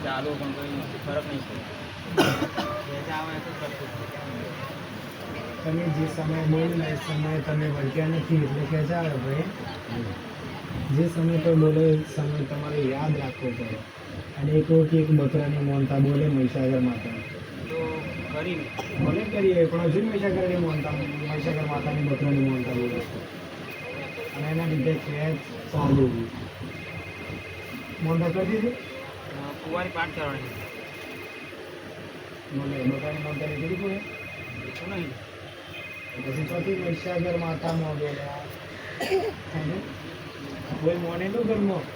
ચાલુ પણ કોઈ ફરક નહીં પડે. તમે જે સમય બોલેલા એ સમયે તમે વળગ્યા નથી એટલે ખેંચા આવે ભાઈ. જે સમય પર બોલે એ સમય તમારે યાદ રાખવો પડે. અને એક વખત એક બકરાની મોનતા બોલે મહીસાગર માતા તો કરી ભલે કરીએ પણ હજુ મહીસાગરની મોનતા મહીસાગર માતાની બકરાની મોનતા બોલે અને એના લીધે ખેંચ ચાલુ મોનતા કરી દીધી કુંવારી પાઠ કરવાની બોલે બકરાની મોનતા ની કરી પડે શું નહીં પછી ચોથી મહીસાગર માતામાં બોલ્યા કોઈ મોને નું ઘરમાં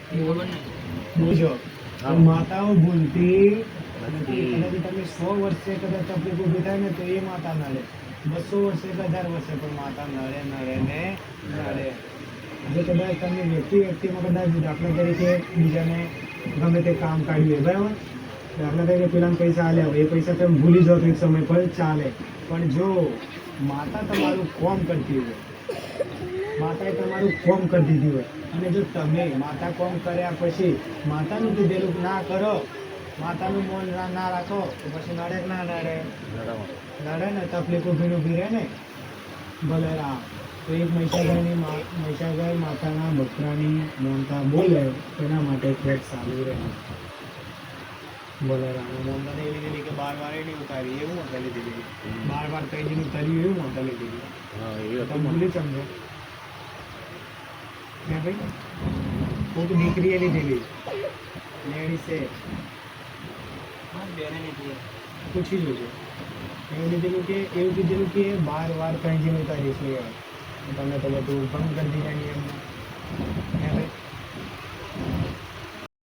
ખબર નહીં બોજો માતાઓ ભૂલતી નથી. કદાચ તમે 100 વર્ષે કદાચ તકલીફ ઊભી થાય ને તો એ માતા નડે, 200 વર્ષે કે 1000 વર્ષે પણ માતા નડે નડે ને નડે. જો કદાચ તમે વ્યક્તિમાં કદાચ દાખલા તરીકે બીજાને ગમે તે કામ કાઢ્યું હોય બરાબર, દાખલા તરીકે પેલાને પૈસા આલ્યા હોય એ પૈસા તમે ભૂલી જાઓ તો એક સમય પર ચાલે. પણ જો માતા તમારું કોમ કરતી હોય, માતાએ તમારું કોમ કરી દીધું હોય અને જો તમે માતા કોમ કર્યા પછી માતાનું કીધેલું ના કરો, માતાનું મન ના રાખો તો પછી નડે કે ના નડે? નડે ને, તકલીફ ઊભી રહે ને. ભલે રામ તો એક મહીસાગર માતાના બકરાની મોનતા બોલે એના માટે ખેત ચાલુ રહે. ભલે રામ મોનતા એવી લીધી કે 12 વાર નહીં ઉતારી એવું મોનતા લીધી, 12 વાર કઈ દીધું ઉતાર્યું એવું મોનતા લીધી. તમે ભૂલી સમજો ને ભાઈ કોઈક દીકરીએ લીધેલી લેડી છે હા બેને લીધી પૂછી જોજો. એવું કીધેલું કે 12 વાર કઈ જીવ ઉતારીશું યાર તમે તો બધું ભંગ કરી દીધા નિયમમાં.